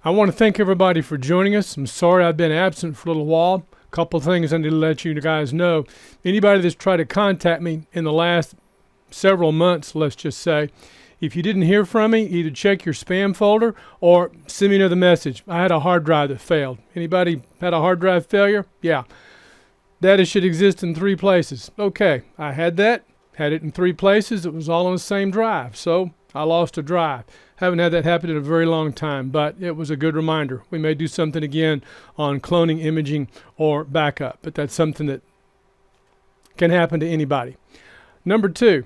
I want to thank everybody for joining us. I'm sorry I've been absent for a little while. A couple of things I need to let you guys know. Anybody that's tried to contact me in the last several months, let's just say, if you didn't hear from me, either check your spam folder or send me another message. I had a hard drive that failed. Anybody had a hard drive failure? Yeah. Data should exist in 3 places. Okay, I had that. Had it in 3 places. It was all on the same drive. So I lost a drive. Haven't had that happen in a very long time, but it was a good reminder. We may do something again on cloning, imaging, or backup, but that's something that can happen to anybody. Number 2,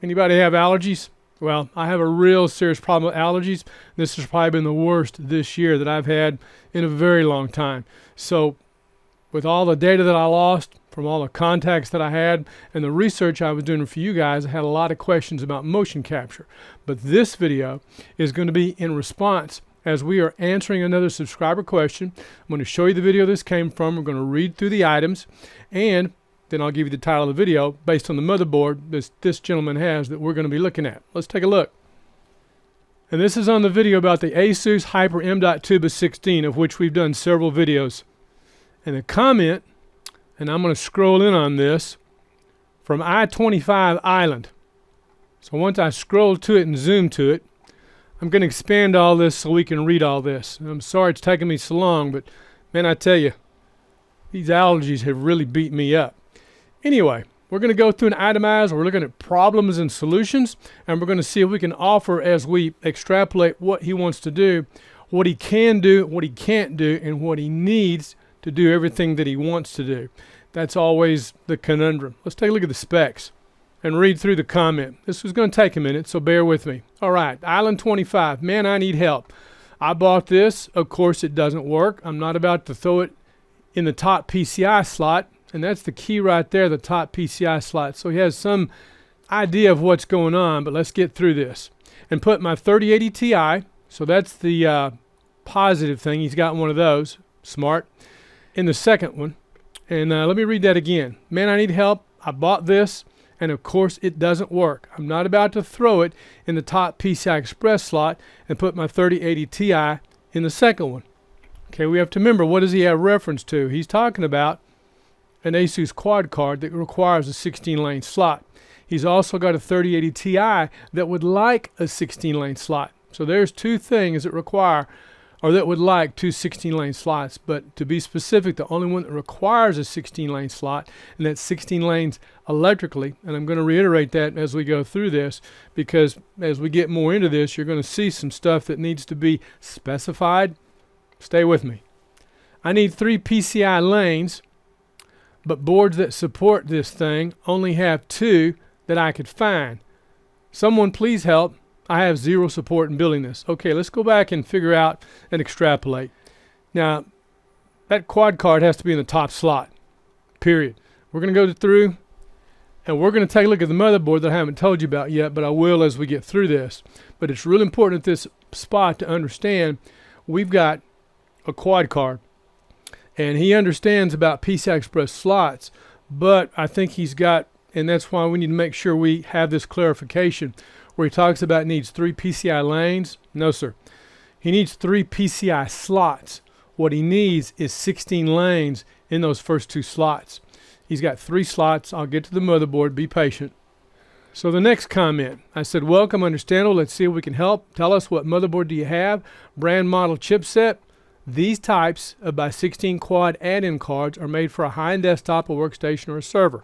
anybody have allergies? Well, I have a real serious problem with allergies. This has probably been the worst this year that I've had in a very long time. So with all the data that I lost from all the contacts that I had and the research I was doing for you guys, I had a lot of questions about motion capture. But this video is going to be in response as we are answering another subscriber question. I'm going to show you the video this came from. We're going to read through the items, and then I'll give you the title of the video based on the motherboard this gentleman has that we're going to be looking at. Let's take a look. And this is on the video about the ASUS Hyper M.2 x16, of which we've done several videos. And the comment, and I'm going to scroll in on this, from I-25 Island. So once I scroll to it and zoom to it, I'm going to expand all this so we can read all this. And I'm sorry it's taking me so long, but man, I tell you, these allergies have really beat me up. Anyway, we're going to go through and itemize. We're looking at problems and solutions, and we're going to see if we can offer, as we extrapolate what he wants to do, what he can do, what he can't do, and what he needs to do everything that he wants to do. That's always the conundrum. Let's take a look at the specs and read through the comment. This is going to take a minute, so bear with me. All right, Island 25. Man, I need help. I bought this. Of course, it doesn't work. I'm not about to throw it in the top PCI slot. And that's the key right there, the top PCI slot. So he has some idea of what's going on, but let's get through this. And put my 3080 Ti, so that's the positive thing. He's got one of those, smart, in the second one. And let me read that again. Man, I need help. I bought this, and of course it doesn't work. I'm not about to throw it in the top PCI Express slot and put my 3080 Ti in the second one. Okay, we have to remember, what does he have reference to? He's talking about an ASUS quad card that requires a 16-lane slot. He's also got a 3080 Ti that would like a 16-lane slot. So there's 2 things that require, or that would like 2 16-lane slots. But to be specific, the only one that requires a 16-lane slot, and that's 16 lanes electrically, and I'm going to reiterate that as we go through this, because as we get more into this, you're going to see some stuff that needs to be specified. Stay with me. I need 3 PCI lanes, but boards that support this thing only have 2 that I could find. Someone please help. I have 0 support in building this. Okay, let's go back and figure out and extrapolate. Now, that quad card has to be in the top slot, period. We're going to go through and we're going to take a look at the motherboard that I haven't told you about yet, but I will as we get through this. But it's really important at this spot to understand we've got a quad card. And he understands about PCI Express slots, but I think he's got, and that's why we need to make sure we have this clarification, where he talks about needs 3 PCI lanes. No, sir. He needs 3 PCI slots. What he needs is 16 lanes in those first 2 slots. He's got 3 slots. I'll get to the motherboard. Be patient. So the next comment, I said, welcome, understandable. Let's see if we can help. Tell us, what motherboard do you have? Brand, model, chipset. These types of by 16 quad add-in cards are made for a high-end desktop, a workstation, or a server.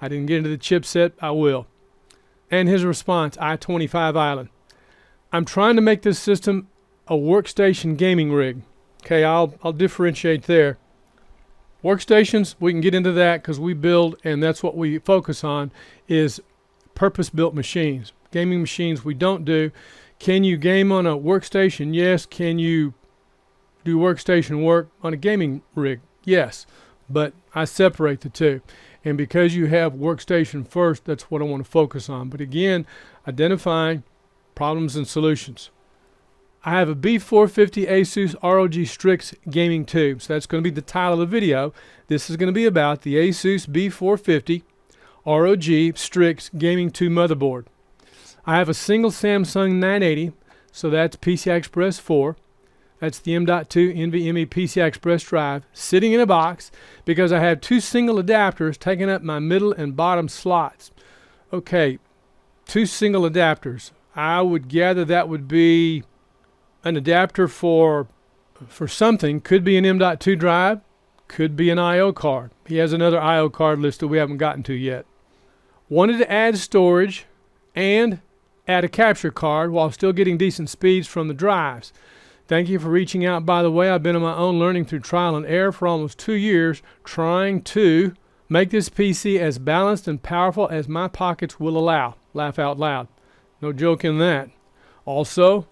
I didn't get into the chipset. I will. And his response, I-25 Island. I'm trying to make this system a workstation gaming rig. Okay, I'll differentiate there. Workstations, we can get into that because we build, and that's what we focus on, is purpose-built machines. Gaming machines we don't do. Can you game on a workstation? Yes. Can you do workstation work on a gaming rig? Yes, but I separate the 2. And because you have workstation first, that's what I want to focus on. But again, identifying problems and solutions. I have a B450 ASUS ROG Strix gaming tube. So that's going to be the title of the video. This is going to be about the ASUS B450 ROG Strix gaming tube motherboard. I have a single Samsung 980, so that's PCI Express 4. That's the M.2 NVMe PCI Express drive sitting in a box because I have two single adapters taking up my middle and bottom slots. Okay, two single adapters. I would gather that would be an adapter for something. Could be an M.2 drive, could be an I.O. card. He has another I.O. card listed we haven't gotten to yet. Wanted to add storage and add a capture card while still getting decent speeds from the drives. Thank you for reaching out, by the way. I've been on my own learning through trial and error for almost 2 years, trying to make this PC as balanced and powerful as my pockets will allow. Laugh out loud. No joke in that. Also,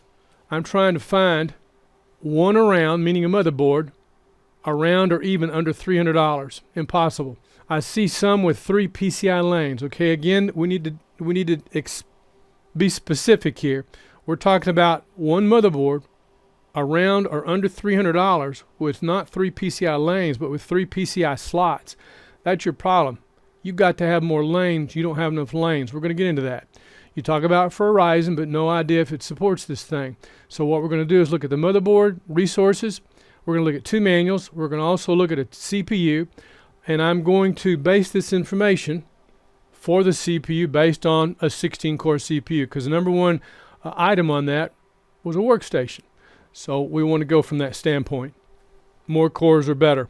I'm trying to find one around, meaning a motherboard, around or even under $300. Impossible. I see some with 3 PCI lanes. Okay, again, we need to be specific here. We're talking about one motherboard around or under $300 with not 3 PCI lanes, but with 3 PCI slots. That's your problem. You've got to have more lanes. You don't have enough lanes. We're going to get into that. You talk about it for a Ryzen, but no idea if it supports this thing. So what we're going to do is look at the motherboard resources. We're going to look at 2 manuals. We're going to also look at a CPU. And I'm going to base this information for the CPU based on a 16-core CPU, because the number one item on that was a workstation. So we want to go from that standpoint. More cores are better.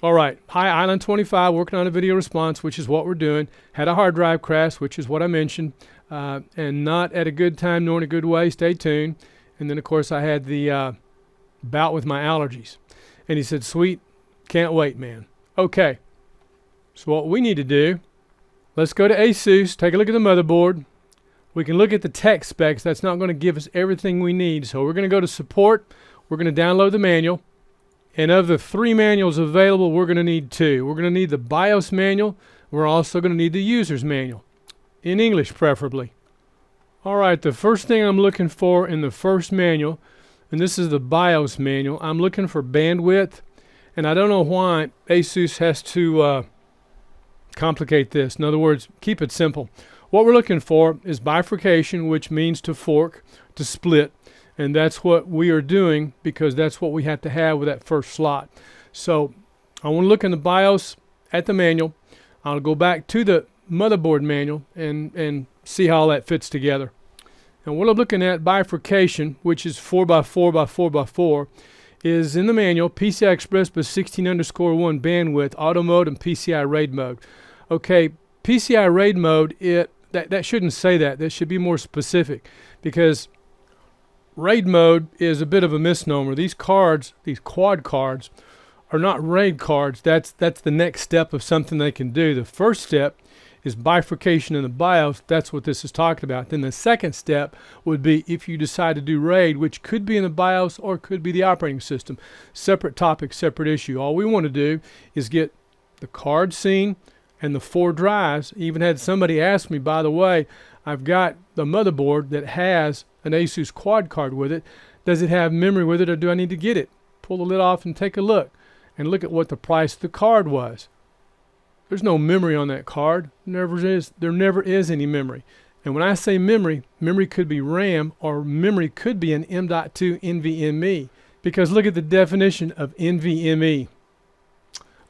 All right, hi Island 25, working on a video response, which is what we're doing. Had a hard drive crash, which is what I mentioned, and not at a good time nor in a good way. Stay tuned. And then, of course, I had the bout with my allergies. And he said, sweet, can't wait, man. Okay, so what we need to do, let's go to ASUS, take a look at the motherboard. We can look at the tech specs. That's not going to give us everything we need. So we're going to go to support. We're going to download the manual. And of the 3 manuals available, we're going to need 2. We're going to need the BIOS manual. We're also going to need the user's manual, in English preferably. All right, the first thing I'm looking for in the first manual, and this is the BIOS manual, I'm looking for bandwidth. And I don't know why ASUS has to complicate this. In other words, keep it simple. What we're looking for is bifurcation, which means to fork, to split. And that's what we are doing because that's what we have to have with that first slot. So I want to look in the BIOS at the manual. I'll go back to the motherboard manual and see how all that fits together. And what I'm looking at, bifurcation, which is 4x4x4x4, is in the manual, PCI Express +16_1 bandwidth, auto mode, and PCI RAID mode. Okay, PCI RAID mode, that shouldn't say that. That should be more specific because RAID mode is a bit of a misnomer. These cards, these quad cards, are not RAID cards. That's the next step of something they can do. The first step is bifurcation in the BIOS. That's what this is talking about. Then the second step would be if you decide to do RAID, which could be in the BIOS or could be the operating system. Separate topic, separate issue. All we want to do is get the card scene and the 4 drives. Even had somebody ask me, by the way, I've got the motherboard that has an ASUS quad card with it. Does it have memory with it, or do I need to get it? Pull the lid off and take a look. And look at what the price of the card was. There's no memory on that card. There never is any memory. And when I say memory, memory could be RAM or memory could be an M.2 NVMe. Because look at the definition of NVMe.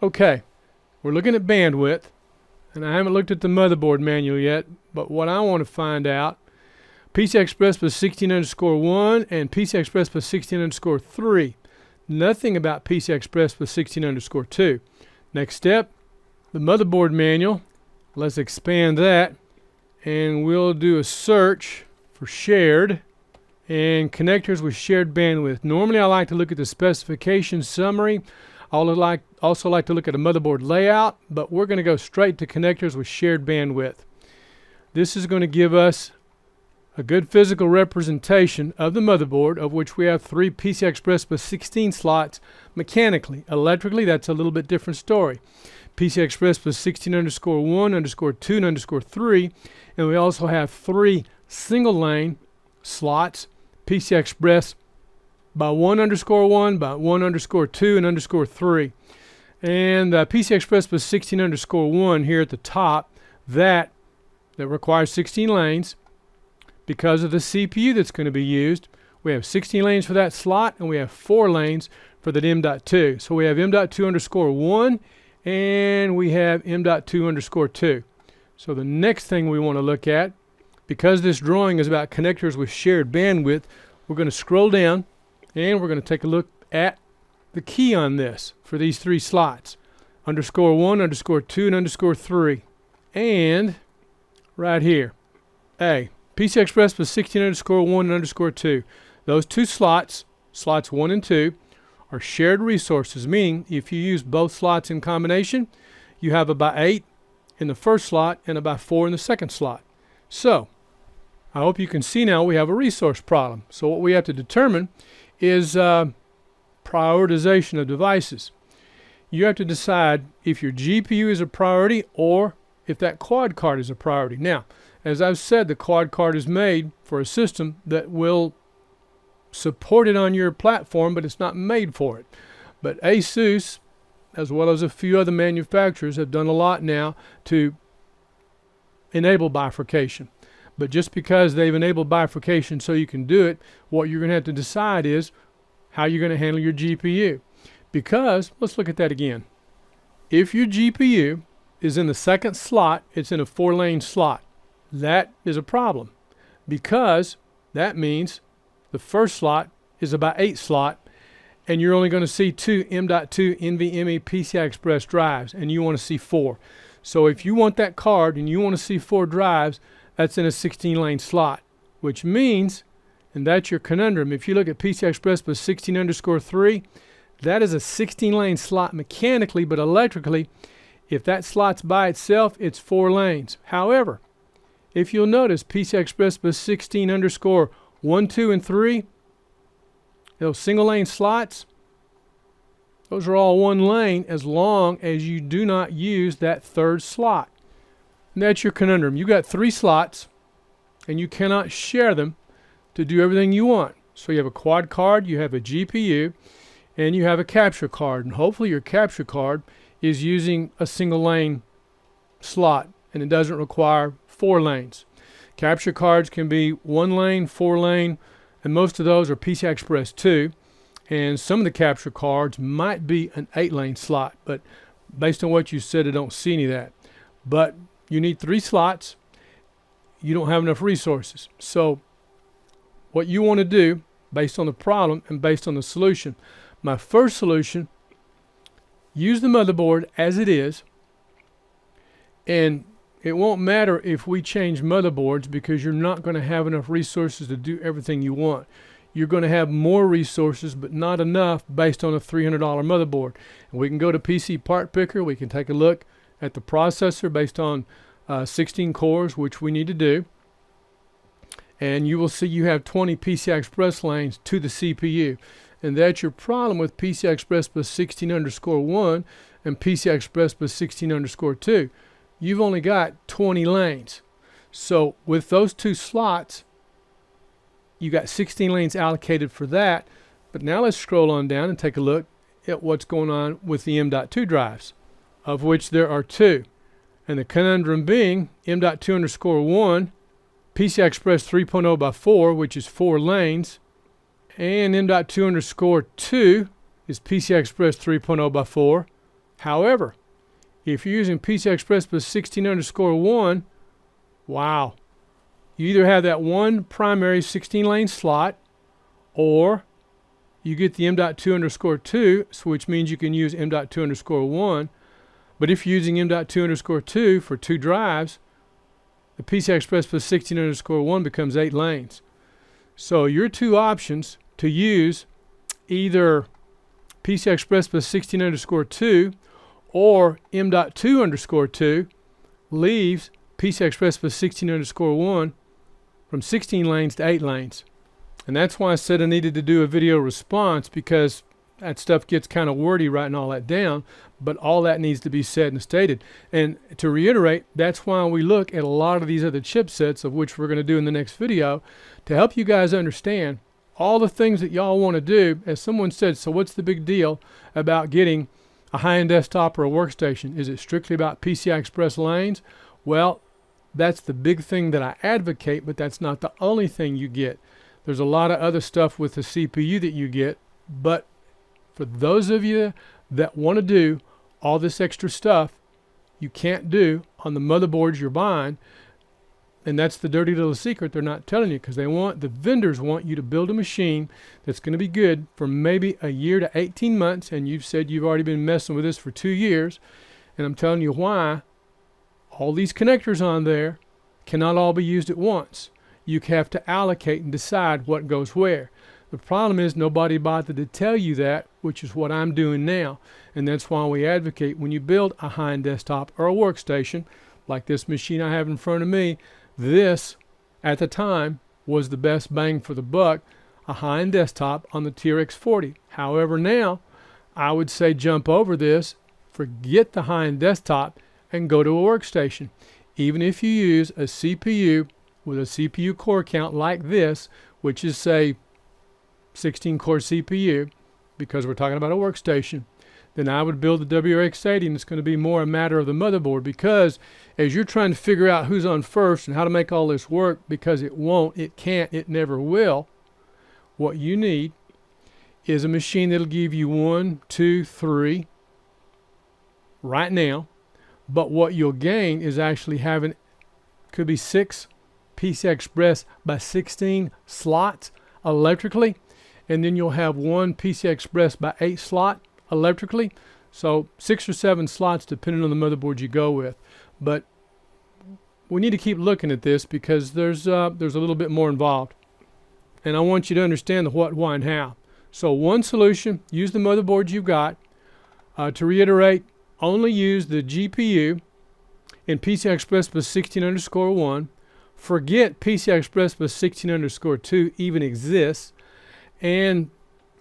Okay, we're looking at bandwidth. And I haven't looked at the motherboard manual yet, but what I want to find out, PCI Express +16_1 and PCI Express +16_3. Nothing about PCI Express +16_2. Next step, the motherboard manual. Let's expand that, and we'll do a search for shared and connectors with shared bandwidth. Normally, I like to look at the specification summary. I also like to look at a motherboard layout, but we're going to go straight to connectors with shared bandwidth. This is going to give us a good physical representation of the motherboard, of which we have 3 PCI Express +16 slots mechanically. Electrically, that's a little bit different story. PCI Express +16_1, _2, and _3, and we also have 3 single lane slots, PCI Express by 1_1, by 1_2, and _3. And PCI Express +16_1 here at the top, that requires 16 lanes because of the CPU that's going to be used. We have 16 lanes for that slot, and we have 4 lanes for that M.2. So we have M.2_1, and we have M.2_2. So the next thing we want to look at, because this drawing is about connectors with shared bandwidth, we're going to scroll down, and we're going to take a look at the key on this for these 3 slots. _1, _2, and _3. And right here, A, PCI Express plus 16 _1 and _2. Those 2 slots, slots 1 and 2, are shared resources, meaning if you use both slots in combination, you have about 8 in the first slot and about 4 in the second slot. So, I hope you can see now we have a resource problem. So what we have to determine is prioritization of devices. You have to decide if your GPU is a priority or if that quad card is a priority. Now, as I've said, the quad card is made for a system that will support it on your platform, but it's not made for it. But ASUS, as well as a few other manufacturers, have done a lot now to enable bifurcation. But just because they've enabled bifurcation so you can do it, what you're going to have to decide is how you're going to handle your GPU. Because, let's look at that again. If your GPU is in the second slot, it's in a 4-lane slot. That is a problem, because that means the first slot is about 8 slot, and you're only going to see 2 M.2 NVMe PCI Express drives, and you want to see 4. So if you want that card and you want to see 4 drives, that's in a 16-lane slot, which means, and that's your conundrum, if you look at PCI Express plus 16 _3, that is a 16-lane slot mechanically, but electrically, if that slot's by itself, it's 4 lanes. However, if you'll notice, PCI Express plus 16 _1, 2, and 3, those single-lane slots, those are all 1 lane as long as you do not use that 3rd slot. And that's your conundrum. You got 3 slots, and you cannot share them to do everything you want. So you have a quad card, you have a GPU, and you have a capture card. And hopefully your capture card is using a single-lane slot, and it doesn't require 4 lanes. Capture cards can be 1 lane, 4 lane, and most of those are PCI Express 2. And some of the capture cards might be an 8-lane slot, but based on what you said, I don't see any of that. But you need 3 slots. You don't have enough resources. So what you want to do, based on the problem and based on the solution, my first solution, use the motherboard as it is, and it won't matter if we change motherboards, because you're not going to have enough resources to do everything you want. You're going to have more resources, but not enough based on a $300 motherboard. And we can go to PC Part Picker. We can take a look at the processor based on 16 cores, which we need to do. And you will see you have 20 PCI Express lanes to the CPU. And that's your problem with PCI Express plus 16 _1 and PCI Express plus 16 _2. You've only got 20 lanes. So with those 2 slots, you got 16 lanes allocated for that. But now let's scroll on down and take a look at what's going on with the M.2 drives, of which there are 2. And the conundrum being M.2_1, PCI Express 3.0 by 4, which is 4 lanes, and M.2_2 is PCI Express 3.0 by 4. However, if you're using PCI Express plus 16 _1, wow, you either have that one primary 16-lane slot, or you get the M.2_2, which means you can use M.2_1. But if you're using M.2_2 for 2 drives, the PCI Express plus 16 _1 becomes 8 lanes. So your 2 options to use either PCI Express plus 16 _2 or M.2_2 leaves PCI Express plus 16 _1 from 16 lanes to 8 lanes. And that's why I said I needed to do a video response, because that stuff gets kind of wordy writing all that down, but all that needs to be said and stated. And to reiterate, that's why we look at a lot of these other chipsets, of which we're going to do in the next video, to help you guys understand all the things that y'all want to do. As someone said, so what's the big deal about getting a high-end desktop or a workstation? Is it strictly about PCI Express lanes? Well, that's the big thing that I advocate, but that's not the only thing you get. There's a lot of other stuff with the CPU that you get, but for those of you that want to do all this extra stuff you can't do on the motherboards you're buying, and that's the dirty little secret they're not telling you, because the vendors want you to build a machine that's going to be good for maybe a year to 18 months, and you've said you've already been messing with this for 2 years, and I'm telling you why. All these connectors on there cannot all be used at once. You have to allocate and decide what goes where. The problem is nobody bothered to tell you that, which is what I'm doing now, and that's why we advocate when you build a high-end desktop or a workstation, like this machine I have in front of me. This, at the time, was the best bang for the buck, a high-end desktop on the TRX 40. However, now, I would say jump over this, forget the high-end desktop, and go to a workstation. Even if you use a CPU with a CPU core count like this, which is, say, 16-core CPU, because we're talking about a workstation, then I would build the WRX80, and it's going to be more a matter of the motherboard, because as you're trying to figure out who's on first and how to make all this work, because it won't, it can't, it never will, what you need is a machine that'll give you 1, 2, 3 right now, but what you'll gain is actually having, could be 6 PCI Express by 16 slots electrically, and then you'll have 1 PCI Express by 8 slot electrically, so 6 or 7 slots depending on the motherboard you go with. But we need to keep looking at this, because there's a little bit more involved, and I want you to understand the what, why, and how. So one solution: use the motherboard you've got. To reiterate, only use the GPU in PCI Express plus 16_1. Forget PCI Express plus 16_2 even exists. And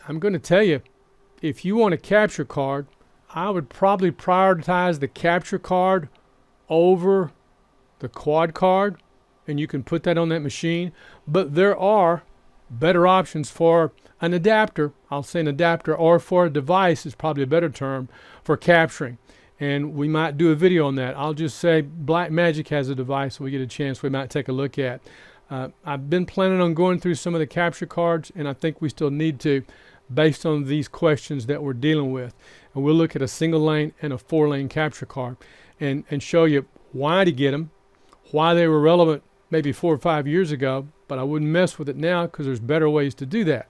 I'm going to tell you, if you want a capture card, I would probably prioritize the capture card over the quad card, and you can put that on that machine. But there are better options for an adapter. I'll say an adapter, or for a device is probably a better term, for capturing. And we might do a video on that. I'll just say Blackmagic has a device we get a chance we might take a look at. I've been planning on going through some of the capture cards, and I think we still need to, based on these questions that we're dealing with. And we'll look at a single lane and a 4-lane capture card, and show you why to get them, why they were relevant maybe 4 or 5 years ago, but I wouldn't mess with it now because there's better ways to do that.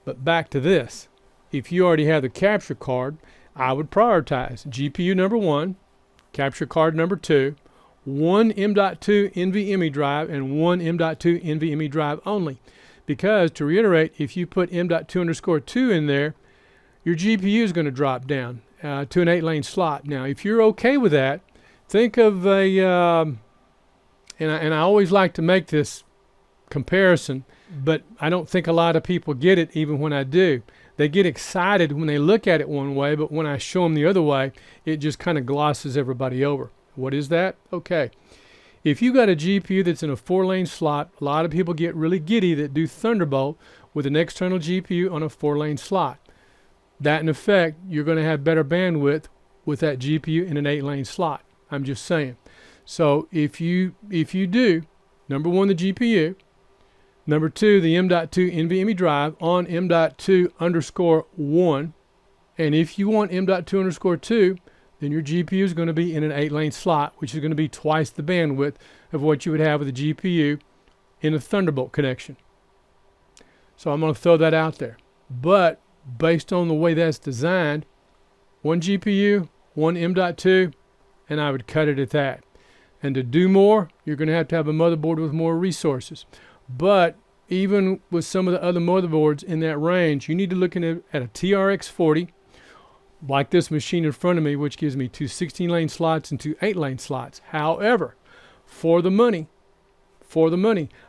But back to this. If you already have the capture card, I would prioritize GPU number 1, capture card number 2, 1 M.2 NVMe drive, and 1 M.2 NVMe drive only. Because, to reiterate, if you put M.2_2 in there, your GPU is going to drop down to an 8-lane slot. Now, if you're okay with that, think of a, and I always like to make this comparison, but I don't think a lot of people get it even when I do. They get excited when they look at it one way, but when I show them the other way, it just kind of glosses everybody over. What is that? Okay. If you got a GPU that's in a 4-lane slot, a lot of people get really giddy that do Thunderbolt with an external GPU on a 4-lane slot. That, in effect, you're going to have better bandwidth with that GPU in an 8-lane slot. I'm just saying. So if you do, number 1, the GPU, number 2, the M.2 NVMe drive on M.2_1, and if you want M.2_2, then your GPU is going to be in an 8-lane slot, which is going to be twice the bandwidth of what you would have with a GPU in a Thunderbolt connection. So I'm going to throw that out there. But based on the way that's designed, 1 GPU, 1 M.2, and I would cut it at that. And to do more, you're going to have a motherboard with more resources. But even with some of the other motherboards in that range, you need to look at a TRX 40, like this machine in front of me, which gives me 2 16-lane slots and 2 8-lane slots. However, for the money,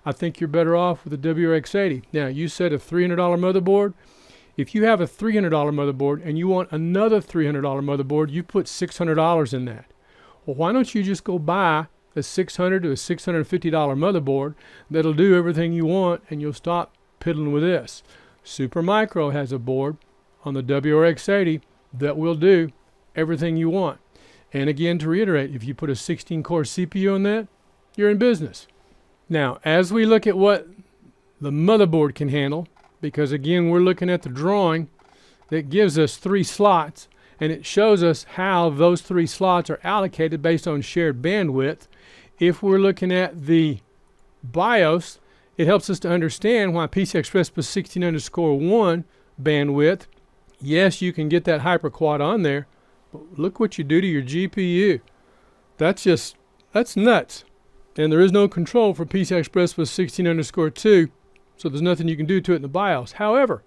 I think you're better off with the WRX80. Now, you said a $300 motherboard. If you have a $300 motherboard and you want another $300 motherboard, you put $600 in that. Well, why don't you just go buy a $600 to a $650 motherboard that'll do everything you want, and you'll stop piddling with this. Supermicro has a board on the WRX80 that will do everything you want. And again, to reiterate, if you put a 16-core CPU on that, you're in business. Now, as we look at what the motherboard can handle, because again, we're looking at the drawing that gives us 3 slots, and it shows us how those 3 slots are allocated based on shared bandwidth. If we're looking at the BIOS, it helps us to understand why PCI Express plus 16_1 bandwidth. Yes, you can get that hyperquad on there, but look what you do to your GPU. That's nuts. And there is no control for PCI Express plus 16_2, so there's nothing you can do to it in the BIOS. However,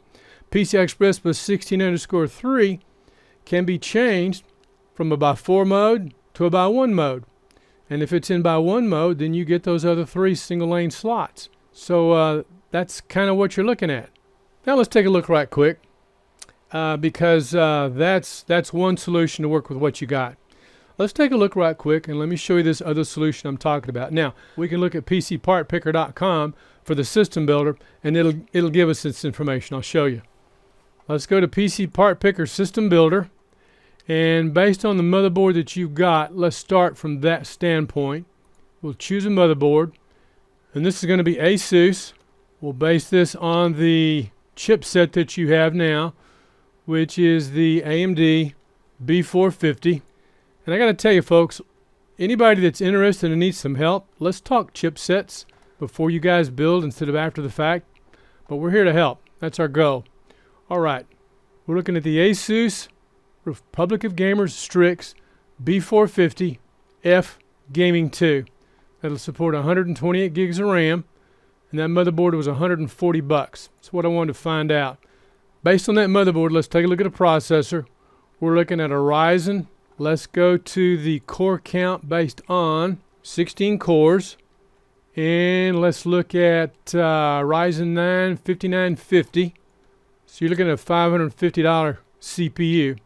PCI Express plus 16_3 can be changed from a by 4 mode to a by 1 mode. And if it's in by 1 mode, then you get those other 3 single lane slots. So that's kind of what you're looking at. Now let's take a look right quick, because that's one solution to work with what you got. Let's take a look right quick and let me show you this other solution I'm talking about. Now, we can look at PCPartPicker.com for the system builder, and it'll give us this information. I'll show you. Let's go to PC Part Picker System Builder, and based on the motherboard that you've got, let's start from that standpoint. We'll choose a motherboard, and this is going to be ASUS. We'll base this on the chipset that you have now, which is the AMD B450. And I got to tell you, folks, anybody that's interested and needs some help, let's talk chipsets before you guys build instead of after the fact. But we're here to help. That's our goal. All right. We're looking at the ASUS Republic of Gamers Strix B450 F Gaming 2. That'll support 128 gigs of RAM, and that motherboard was $140. That's what I wanted to find out. Based on that motherboard, let's take a look at a processor. We're looking at a Ryzen. Let's go to the core count based on 16 cores. And let's look at Ryzen 9 5950. So you're looking at a $550 CPU.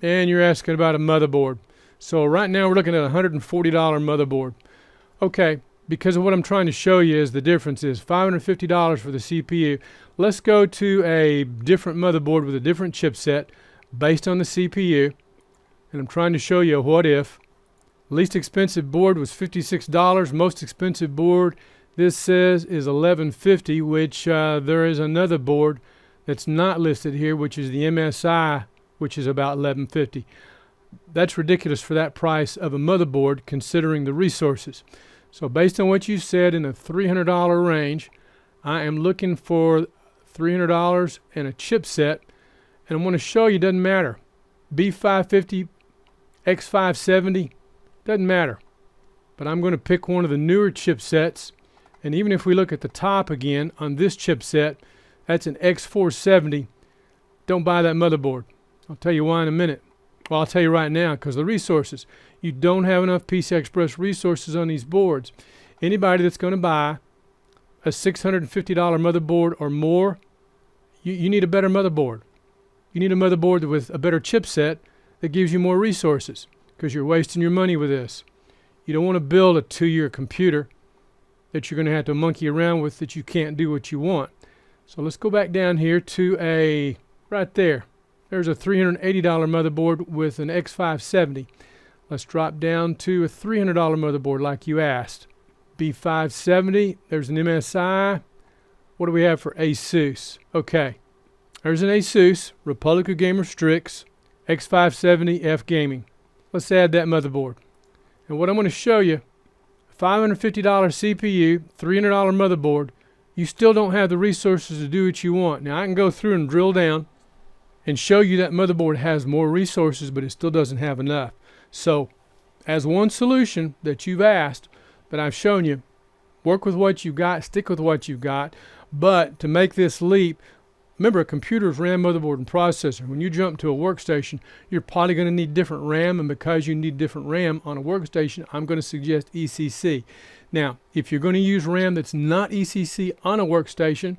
And you're asking about a motherboard. So right now we're looking at a $140 motherboard. Okay, because of what I'm trying to show you is the difference is $550 for the CPU. Let's go to a different motherboard with a different chipset based on the CPU. And I'm trying to show you a what if. Least expensive board was $56. Most expensive board, this says, is $1150, which there is another board that's not listed here, which is the MSI, which is about $1150. That's ridiculous for that price of a motherboard considering the resources. So based on what you said, in the $300 range, I am looking for $300 and a chipset. And I'm going to show you, doesn't matter. B550, X570, doesn't matter. But I'm going to pick one of the newer chipsets. And even if we look at the top again on this chipset, that's an X470. Don't buy that motherboard. I'll tell you why in a minute. Well, I'll tell you right now, because the resources. You don't have enough PCI Express resources on these boards. Anybody that's going to buy a $650 motherboard or more, you need a better motherboard. You need a motherboard with a better chipset that gives you more resources, because you're wasting your money with this. You don't want to build a 2-year computer that you're going to have to monkey around with that you can't do what you want. So let's go back down here to a, right there. There's a $380 motherboard with an X570. Let's drop down to a $300 motherboard like you asked. B570, there's an MSI. What do we have for ASUS? Okay, there's an ASUS Republic of Gamers Strix X570 F Gaming. Let's add that motherboard. And what I'm going to show you, $550 CPU, $300 motherboard, you still don't have the resources to do what you want. Now I can go through and drill down and show you that motherboard has more resources, but it still doesn't have enough. So as one solution that you've asked, that I've shown you, work with what you've got, stick with what you've got. But to make this leap, remember, a computer is RAM, motherboard, and processor. When you jump to a workstation, you're probably going to need different RAM, and because you need different RAM on a workstation, I'm going to suggest ECC. Now, if you're going to use RAM that's not ECC on a workstation,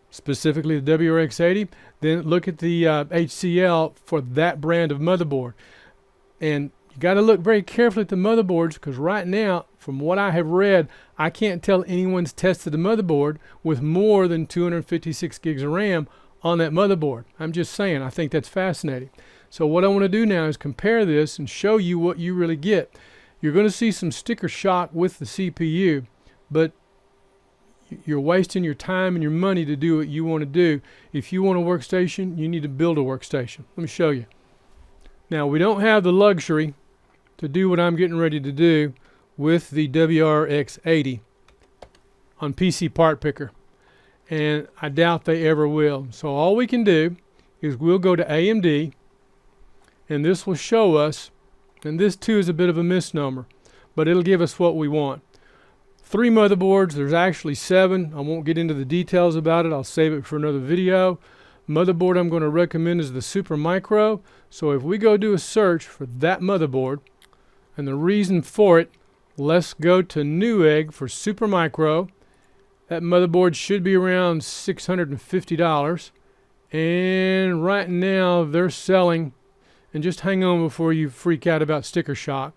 specifically the WRX80, then look at the HCL for that brand of motherboard. And you got to look very carefully at the motherboards, because right now, from what I have read, I can't tell anyone's tested a motherboard with more than 256 gigs of RAM on that motherboard. I'm just saying, I think that's fascinating. So what I want to do now is compare this and show you what you really get. You're going to see some sticker shock with the CPU, but you're wasting your time and your money to do what you want to do. If you want a workstation, you need to build a workstation. Let me show you. Now, we don't have the luxury to do what I'm getting ready to do with the WRX80 on PC Part Picker, and I doubt they ever will. So all we can do is we'll go to AMD, and this will show us, and this too is a bit of a misnomer, but it'll give us what we want. 3 motherboards. There's actually 7. I won't get into the details about it. I'll save it for another video. Motherboard I'm going to recommend is the Supermicro. So if we go do a search for that motherboard, and the reason for it, let's go to Newegg for Supermicro. That motherboard should be around $650. And right now they're selling, and just hang on before you freak out about sticker shock.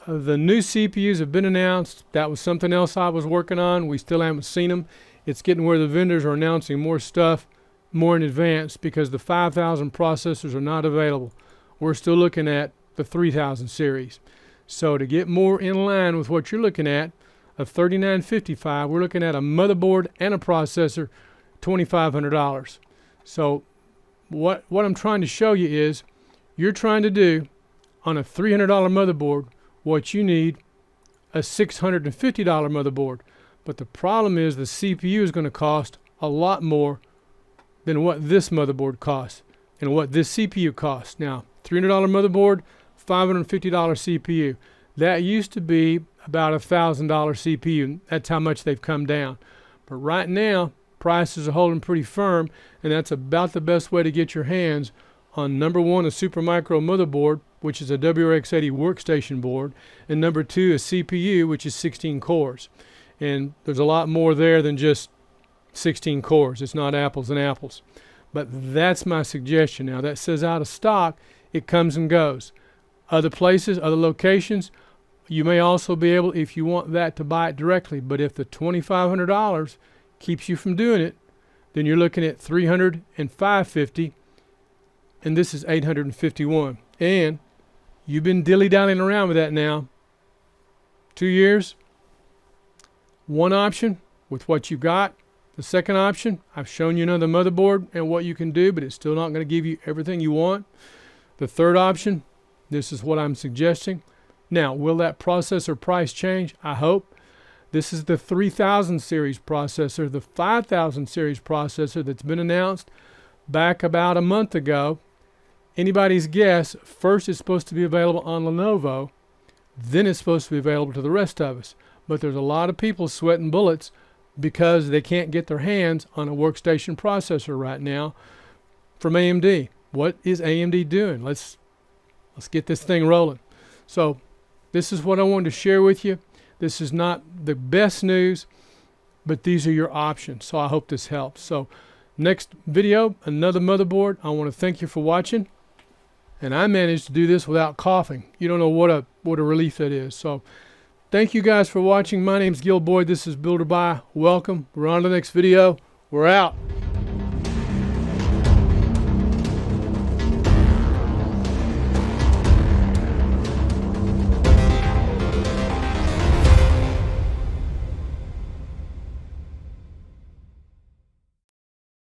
The new CPUs have been announced. That was something else I was working on. We still haven't seen them. It's getting where the vendors are announcing more stuff more in advance because the 5000 processors are not available. We're still looking at the 3000 series. So to get more in line with what you're looking at, a 3955, we're looking at a motherboard and a processor, $2,500. So what I'm trying to show you is you're trying to do on a $300 motherboard what you need a $650 motherboard. But the problem is the CPU is going to cost a lot more than what this motherboard costs and what this CPU costs. Now, $300 motherboard, $550 CPU. That used to be about a $1,000 CPU. That's how much they've come down. But right now, prices are holding pretty firm, and that's about the best way to get your hands on number 1, a Supermicro motherboard, which is a WRX80 workstation board, and number 2, a CPU, which is 16 cores. And there's a lot more there than just 16 cores. It's not apples and apples. But that's my suggestion. Now, that says out of stock. It comes and goes. Other places, other locations, you may also be able, if you want that, to buy it directly. But if the $2,500 keeps you from doing it, then you're looking at $300 and $550, and this is $851. And you've been dilly-dallying around with that now 2 years. One option with what you've got. The second option, I've shown you another motherboard and what you can do, but it's still not going to give you everything you want. The third option, this is what I'm suggesting. Now, will that processor price change? I hope. This is the 3000 series processor. The 5000 series processor that's been announced back about a month ago. Anybody's guess. First, it's supposed to be available on Lenovo. Then it's supposed to be available to the rest of us. But there's a lot of people sweating bullets because they can't get their hands on a workstation processor right now from AMD. What is AMD doing? Let's get this thing rolling. So this is what I wanted to share with you. This is not the best news, but these are your options. So I hope this helps. So next video, another motherboard. I want to thank you for watching. And I managed to do this without coughing. You don't know what a relief that is. So thank you guys for watching. My name's Gil Boyd. This is Builder Buy. Welcome. We're on to the next video. We're out.